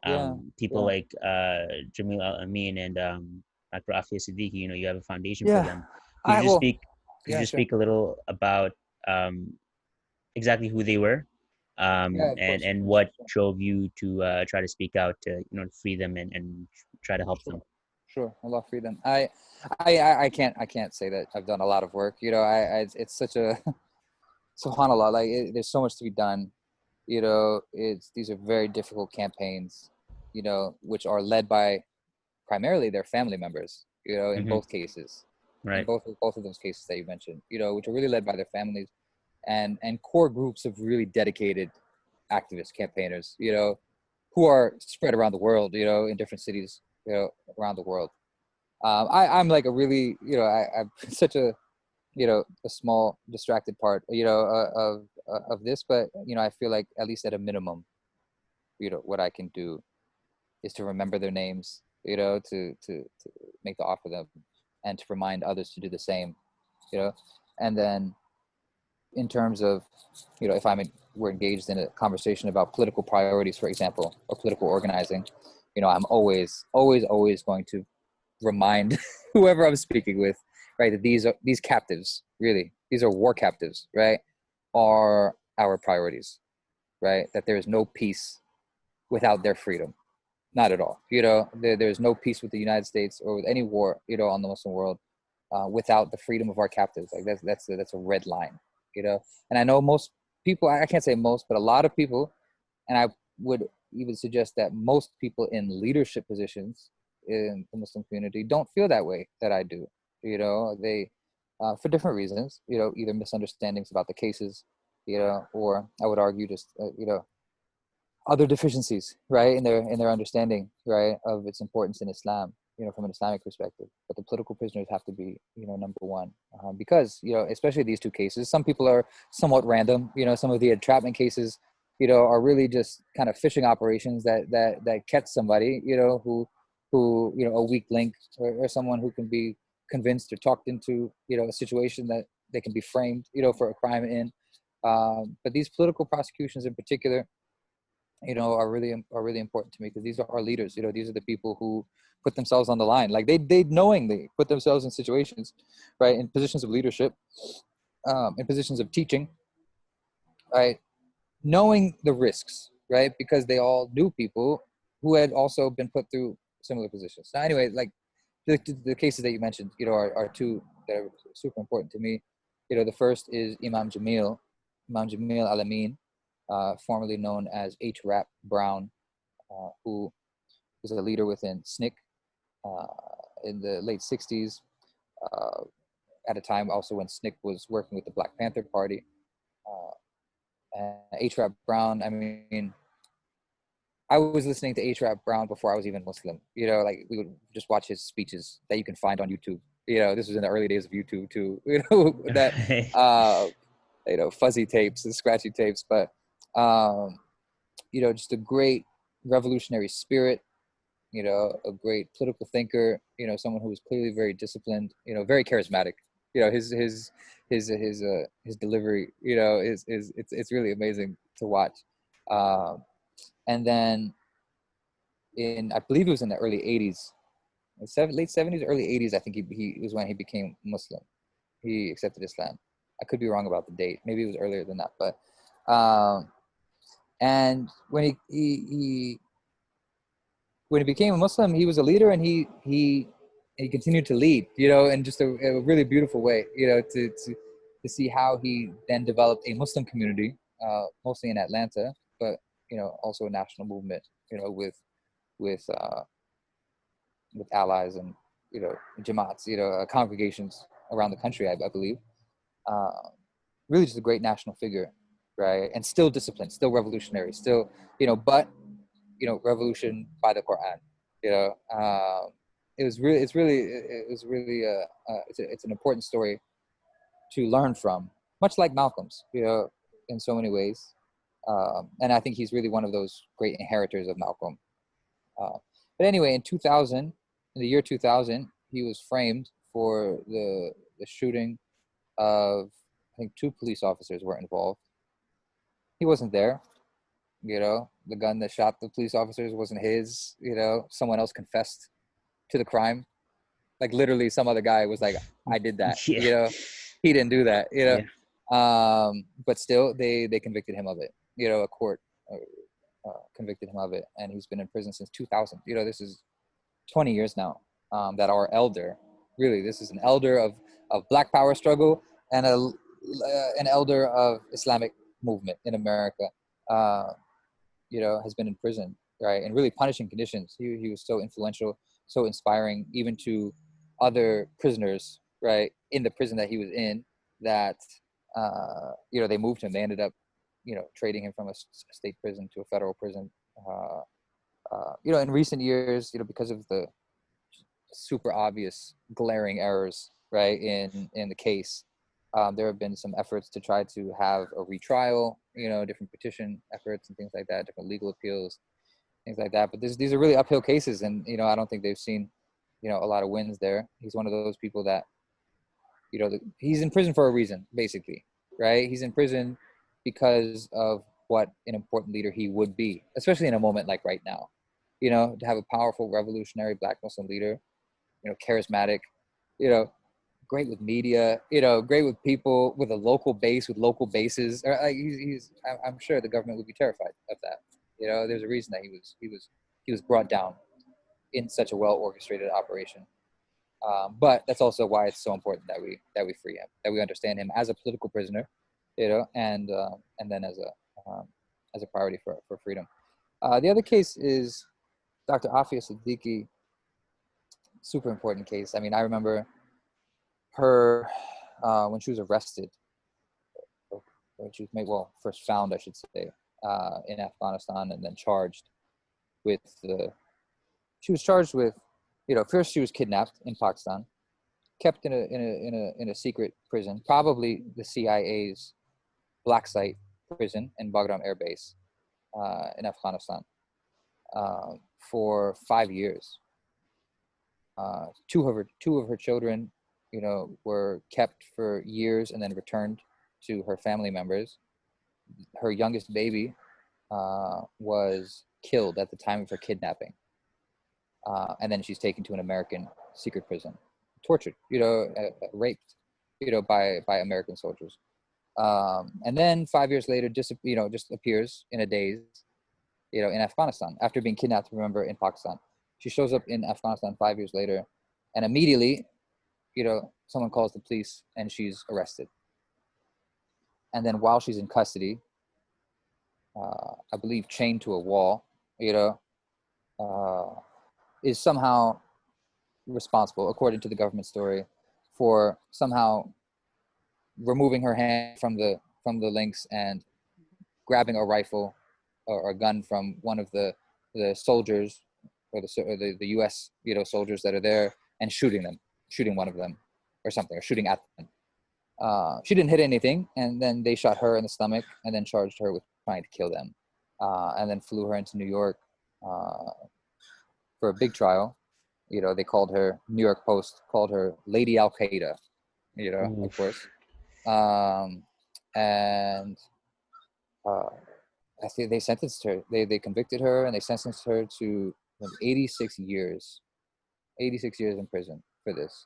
Yeah. People Yeah. like Jamil al-Amin and Dr. Aafia Siddiqui. You have a foundation for Yeah. them. Could you I just will. speak? Could you Yeah. just Sure. speak a little about um, exactly who they were? Yeah, of and course. what drove you to try to speak out to free them and try to help them. Sure, sure. Allah freedom. I can't say that I've done a lot of work. It's such a subhanallah. Like there's so much to be done. These are very difficult campaigns. Which are led by primarily their family members. In Hmm. both cases, in Right. both of those cases that you mentioned. Which are really led by their families and core groups of really dedicated activist campaigners. Who are spread around the world. In different cities. Around the world. I'm like a really, I'm such a small distracted part, of this, but I feel like at least at a minimum, what I can do is to remember their names, to make the offer them, and to remind others to do the same, you know, and then in terms of, if we're engaged in a conversation about political priorities, for example, or political organizing, I'm always going to remind whoever I'm speaking with, right, that these captives, really, these are war captives, right, are our priorities, right? That there is no peace without their freedom, not at all. There's no peace with the United States or with any war, on the Muslim world, without the freedom of our captives. Like that's a red line, And I know most people, I can't say most, but a lot of people, and I would even suggest that most people in leadership positions in the Muslim community don't feel that way that I do. They, for different reasons, either misunderstandings about the cases, or I would argue just, other deficiencies, right, in their understanding, right, of its importance in Islam, from an Islamic perspective. But the political prisoners have to be, number one, because, especially these two cases, some people are somewhat random. Some of the entrapment cases, are really just kind of fishing operations that catch somebody, who a weak link, or someone who can be convinced or talked into, a situation that they can be framed, for a crime in. But these political prosecutions in particular, are really important to me, because these are our leaders. These are the people who put themselves on the line. Like they knowingly put themselves in situations, right, in positions of leadership, in positions of teaching, right, knowing the risks, right, because they all knew people who had also been put through similar positions. Now, anyway, like the cases that you mentioned, are two that are super important to me. The first is Imam Jamil al-Amin, formerly known as H. Rap Brown, who was a leader within SNCC in the late 60s, at a time also when SNCC was working with the Black Panther Party. And H. Rap Brown, I mean, I was listening to H. Rap Brown before I was even Muslim. Like we would just watch his speeches that you can find on YouTube. This was in the early days of YouTube too. That fuzzy tapes and scratchy tapes, but just a great revolutionary spirit, a great political thinker, someone who was clearly very disciplined, very charismatic. His delivery, is it's really amazing to watch. And then I believe it was in the early 80s, late 70s, early 80s, I think he was when he became Muslim. He accepted Islam. I could be wrong about the date. Maybe it was earlier than that, but and when he became a Muslim, he was a leader, and he continued to lead, in just a really beautiful way, to see how he then developed a Muslim community, mostly in Atlanta, but also a national movement, with allies and jamaats, congregations around the country, I believe. Uh, Really, just a great national figure, right? And still disciplined, still revolutionary, still but revolution by the Quran. It's an important story to learn from, much like Malcolm's, in so many ways. And I think he's really one of those great inheritors of Malcolm. But anyway, in the year 2000, he was framed for the shooting of, I think, two police officers were involved. He wasn't there. The gun that shot the police officers wasn't his. Someone else confessed to the crime. Like literally, some other guy was like, "I did that." Yeah. He didn't do that. Yeah. But still, they convicted him of it. a court convicted him of it, and he's been in prison since 2000. This is 20 years now. That our elder, really, this is an elder of Black Power struggle and an elder of Islamic movement in America. Has been in prison, right, in really punishing conditions. He was so influential, so inspiring, even to other prisoners, right, in the prison that he was in, that they moved him. They ended up, trading him from a state prison to a federal prison. In recent years, because of the super obvious, glaring errors, right, in the case, there have been some efforts to try to have a retrial, different petition efforts and things like that, different legal appeals, things like that. But these are really uphill cases, and I don't think they've seen, a lot of wins there. He's one of those people that, he's in prison for a reason, basically, right? He's in prison because of what an important leader he would be, especially in a moment like right now. To have a powerful, revolutionary Black Muslim leader, charismatic, great with media, great with people, with a local base, with local bases. I'm sure the government would be terrified of that. There's a reason that he was brought down in such a well orchestrated operation. But that's also why it's so important that we free him, that we understand him as a political prisoner, and then as a priority for freedom. The other case is Dr. Aafia Siddiqui. Super important case. I mean, I remember her when she was arrested, when she was first found, I should say, in Afghanistan, and then charged with first she was kidnapped in Pakistan, kept in a secret prison, probably the CIA's black site prison in Bagram Air Base in Afghanistan, for 5 years. Two of her children, were kept for years and then returned to her family members. Her youngest baby was killed at the time of her kidnapping, and then she's taken to an American secret prison, tortured, raped, by American soldiers, and then 5 years later, just appears in a daze, in Afghanistan after being kidnapped. Remember, in Pakistan. She shows up in Afghanistan 5 years later, and immediately, someone calls the police and she's arrested. And then while she's in custody, I believe chained to a wall, is somehow responsible, according to the government story, for somehow removing her hand from the links and grabbing a rifle or a gun from one of the soldiers, or the U.S. soldiers that are there, and shooting one of them, or something, or shooting at them. She didn't hit anything, and then they shot her in the stomach, and then charged her with trying to kill them, and then flew her into New York for a big trial. They called her, New York Post called her Lady Al Qaeda, of course, and I think they sentenced her. They convicted her, and they sentenced her to 86 years in prison for this,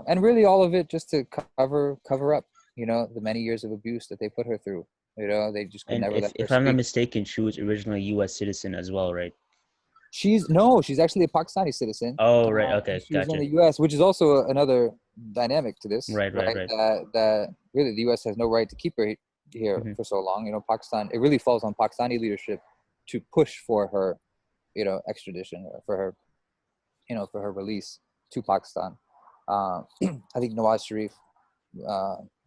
and really all of it just to cover up, the many years of abuse that they put her through. They just could And never let her if I'm not speak. mistaken, she was originally a U.S. citizen as well, right? She's actually a Pakistani citizen. Oh, right. And Okay, she was in gotcha. the U.S., which is also another dynamic to this, Right, right, right? right. That really the U.S. has no right to keep her here Mm-hmm. for so long. Pakistan. It really falls on Pakistani leadership to push for her, extradition, or for her, for her release to Pakistan. I think Nawaz Sharif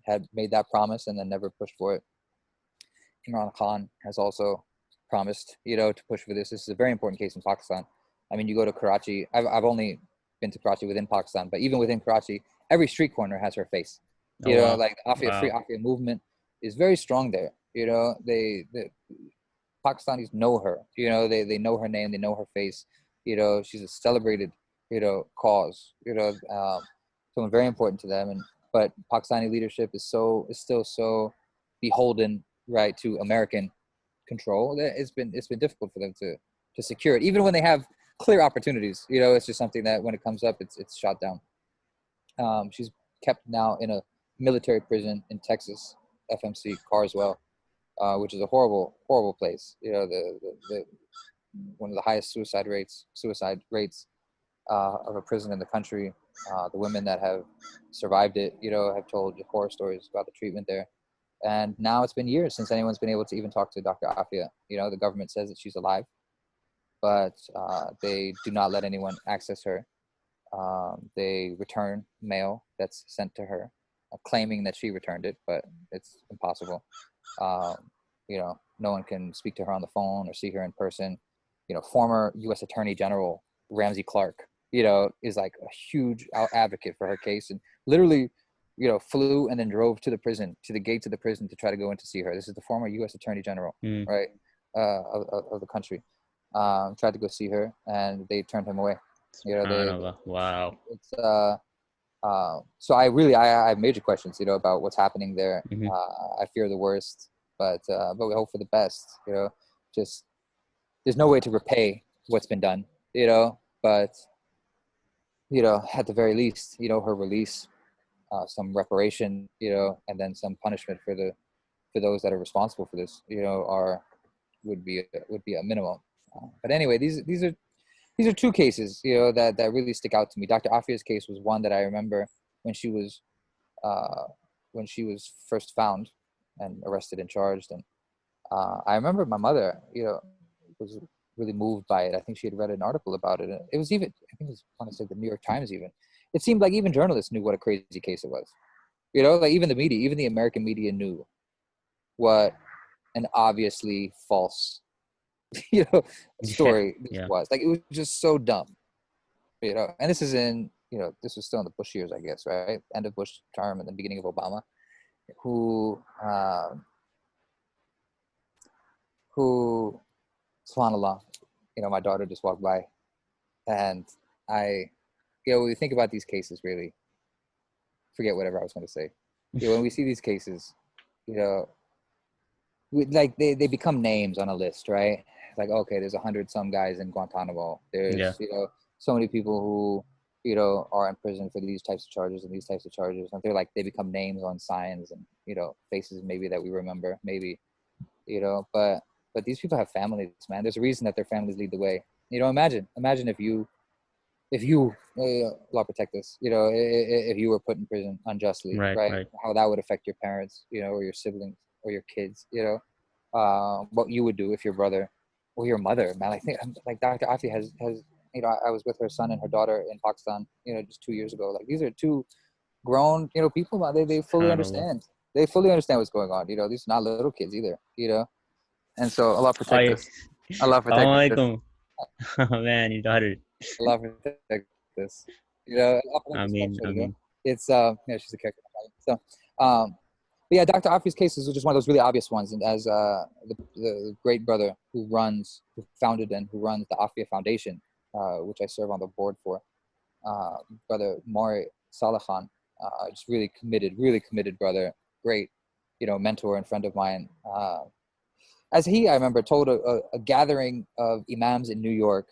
had made that promise and then never pushed for it. Imran Khan has also promised, to push for this. This is a very important case in Pakistan. I mean, you go to Karachi. I've only been to Karachi within Pakistan, but even within Karachi, every street corner has her face. Oh, wow. Like Free Wow. Aafia movement is very strong there. The Pakistanis know her. They know her name. They know her face. She's a celebrated, cause. Someone very important to them. But Pakistani leadership is still so beholden, right, to American control. That it's been difficult for them to secure it, even when they have clear opportunities. It's just something that when it comes up, it's shot down. She's kept now in a military prison in Texas, FMC Carswell, which is a horrible, horrible place. You know, the one of the highest suicide rates of a prison in the country. The women that have survived it, you know, have told horror stories about the treatment there. And now it's been years since anyone's been able to even talk to Dr. Aafia. You know, the government says that she's alive, but they do not let anyone access her. They return mail that's sent to her, claiming that she returned it, but it's impossible. Um, you know, no one can speak to her on the phone or see her in person. You know, former U.S. Attorney General Ramsey Clark, you know, is like a huge advocate for her case, and literally, you know, flew and then drove to the prison, to the gates of the prison, to try to go in to see her. This is the former U.S. Attorney General, Mm. right, of the country. Tried to go see her, and they turned him away. You know, Subhanallah. Wow. it's so I have major questions, you know, about what's happening there. Hmm. I fear the worst, but we hope for the best. You know, just there's no way to repay what's been done. You know, but you know, at the very least, you know, her release, some reparation, you know, and then some punishment for those that are responsible for this, you know, would be a minimum. But anyway, these are two cases, you know, that really stick out to me. Dr. Afia's case was one that I remember when she was uh, first found and arrested and charged. And I remember my mother, you know, was really moved by it. I think she had read an article about it. And it was even, I think it was, I want to say the New York Times even. It seemed like even journalists knew what a crazy case it was. You know, like even the media, even the American media knew what an obviously false, you know, Yeah. story this Yeah. was. Like it was just so dumb. You know, and this is in, you know, this was still in the Bush years, I guess, right? End of Bush term and the beginning of Obama, who, who, subhanAllah, you know, my daughter just walked by, and I, you know, when we think about these cases, really, forget whatever I was going to say. You know, when we see these cases, you know, like they become names on a list, right? Like, okay, there's 100 some guys in Guantanamo. Yeah. There's, you know, so many people who, you know, are in prison for these types of charges and these types of charges. And they're like, they become names on signs and, you know, faces maybe that we remember, maybe, you know, but these people have families, man. There's a reason that their families lead the way. You know, imagine if you, Allah protect us, you know, if you were put in prison unjustly, Right. right? Right. How that would affect your parents, you know, or your siblings or your kids, you know, what you would do if your brother or your mother, man. I think like Dr. Afi has, you know, I was with her son and her daughter in Pakistan, you know, just 2 years ago. Like these are two grown, you know, people, man. They fully SubhanAllah. understand. They fully understand what's going on. You know, these are not little kids either, you know. And so Allah Oh, protect yeah. us. Allah protect Assalamu us. alaikum. Oh, man, your daughter. Allah protect us. You know, Allah protect I us mean, also, I you know. mean, It's yeah, she's a character. So but yeah, Dr. Afi's case is just one of those really obvious ones. And as the great brother who founded and who runs the Aafia Foundation, which I serve on the board for, brother Maury Saleh Khan, just really committed brother, great, you know, mentor and friend of mine. I remember, told a gathering of imams in New York,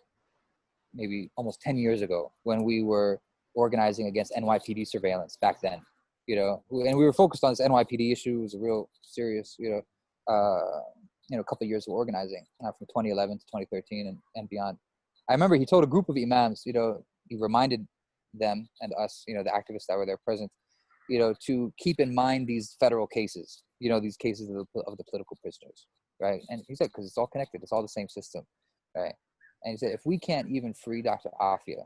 maybe almost 10 years ago, when we were organizing against NYPD surveillance back then, you know, and we were focused on this NYPD issue. It was a real serious, you know, a couple of years of organizing from 2011 to 2013 and beyond. I remember he told a group of imams, you know, he reminded them and us, you know, the activists that were there present, you know, to keep in mind these federal cases, you know, these cases of the political prisoners, right? And he said, because it's all connected, it's all the same system, right? And he said, if we can't even free Dr. Aafia,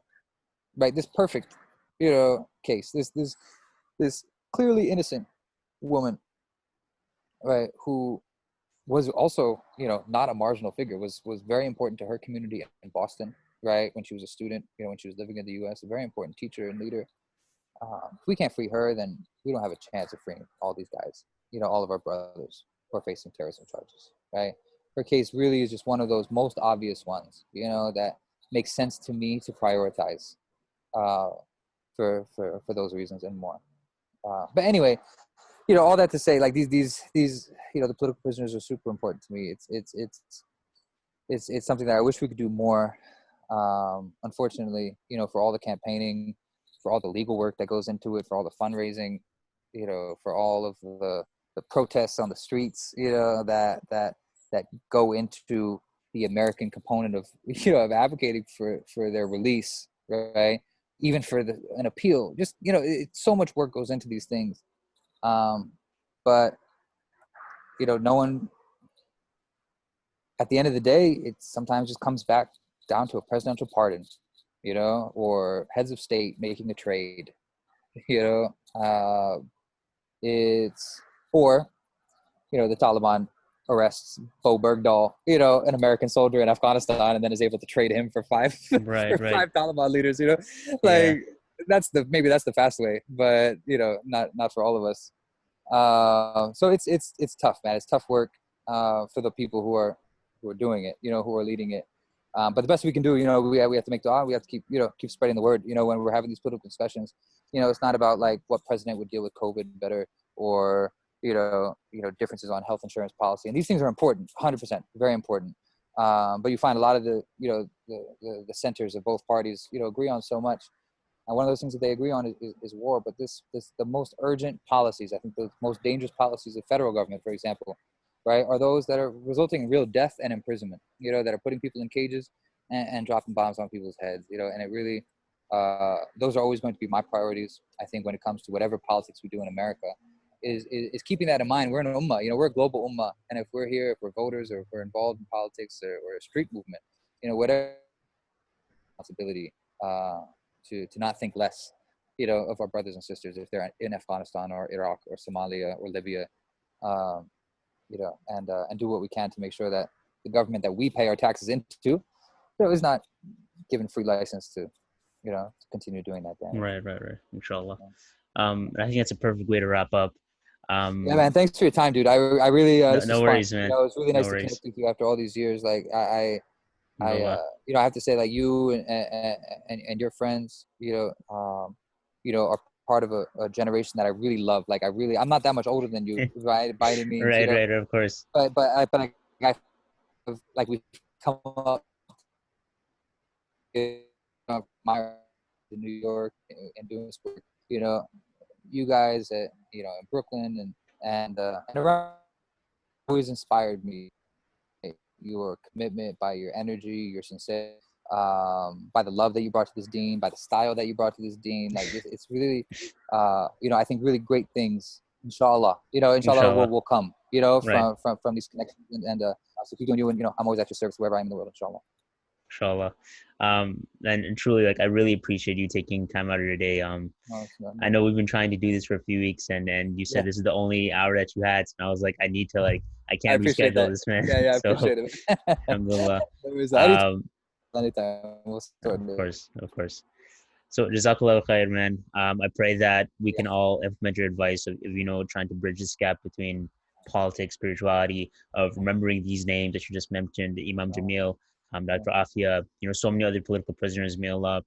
right, this perfect, you know, case, this clearly innocent woman, right, who was also, you know, not a marginal figure, was very important to her community in Boston, right, when she was a student, you know, when she was living in the U.S., a very important teacher and leader. If we can't free her, then we don't have a chance of freeing all these guys, you know, all of our brothers who are facing terrorism charges, right? Her case really is just one of those most obvious ones, you know, that makes sense to me to prioritize uh, for those reasons and more. But anyway, you know, all that to say, like these, you know, the political prisoners are super important to me. It's something that I wish we could do more. Unfortunately, you know, for all the campaigning, for all the legal work that goes into it, for all the fundraising, you know, for all of the protests on the streets, that go into the American component of of advocating for their release, right? Even for an appeal, just so much work goes into these things, but no one. At the end of the day, it sometimes just comes back down to a presidential pardon, or heads of state making a trade, you know. It's or the Taliban arrests Bo Bergdahl, an American soldier in Afghanistan, and then is able to trade him for five Right, right. five Taliban leaders. Yeah. Like maybe that's the fast way, but not for all of us. So it's tough, man. It's tough work for the people who are doing it, who are leading it. But the best we can do, we have to make dua. We have to keep spreading the word. When we're having these political discussions, it's not about like what president would deal with COVID better, or differences on health insurance policy. And these things are important, 100%, very important. But you find a lot of the centers of both parties, agree on so much. And one of those things that they agree on is war. But the most urgent policies, I think the most dangerous policies of federal government, for example, right, are those that are resulting in real death and imprisonment, that are putting people in cages and dropping bombs on people's heads, and it really, those are always going to be my priorities, I think, when it comes to whatever politics we do in America, is keeping that in mind. We're an ummah, we're a global ummah. And if we're here, if we're voters, or if we're involved in politics or a street movement, whatever responsibility, to not think less, of our brothers and sisters if they're in Afghanistan or Iraq or Somalia or Libya, and do what we can to make sure that the government that we pay our taxes into, is not given free license to continue doing that damage. Right. Inshallah. I think that's a perfect way to wrap up. Yeah, man. Thanks for your time, dude. I really No, this no was fun. worries, man. It's really No nice to connect worries. with you after all these years. Like I Alhamdulillah. I have to say, like, you and your friends, are part of a generation that I really love. Like I'm not that much older than you, by any means, Right, of course. but like we come up my in New York and doing this work, you guys at in Brooklyn and around, always inspired me. Your commitment, by your energy, your sincerity, by the love that you brought to this dean, by the style that you brought to this dean. Like it's really, I think really great things. Inshallah, inshallah Inshallah. will come. Right. From these connections, and so keep doing you, and I'm always at your service wherever I am in the world. Inshallah. Inshallah. And truly, like, I really appreciate you taking time out of your day. I know we've been trying to do this for a few weeks, and you said this is the only hour that you had, and I was like, I need to, like, I I can't appreciate reschedule that. this, man. Yeah, I So appreciate it. alhamdulillah. Anytime. We'll start Of course. So jazakallah khair, man. I pray that we can all implement your advice of trying to bridge this gap between politics, spirituality, of remembering these names that you just mentioned, Imam Jamil, Dr. Aafia, so many other political prisoners. May Allah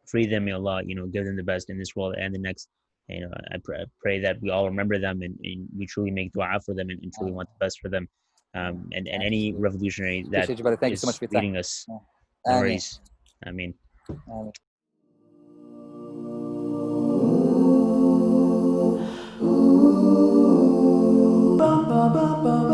free them. May Allah, give them the best in this world and the next. I pray that we all remember them, and we truly make dua for them, and truly want the best for them. And any revolutionary that Appreciate you, brother. Thank you so much is for your time. leading us. Yeah. No Ameen. worries. I mean. Ba ba ba ba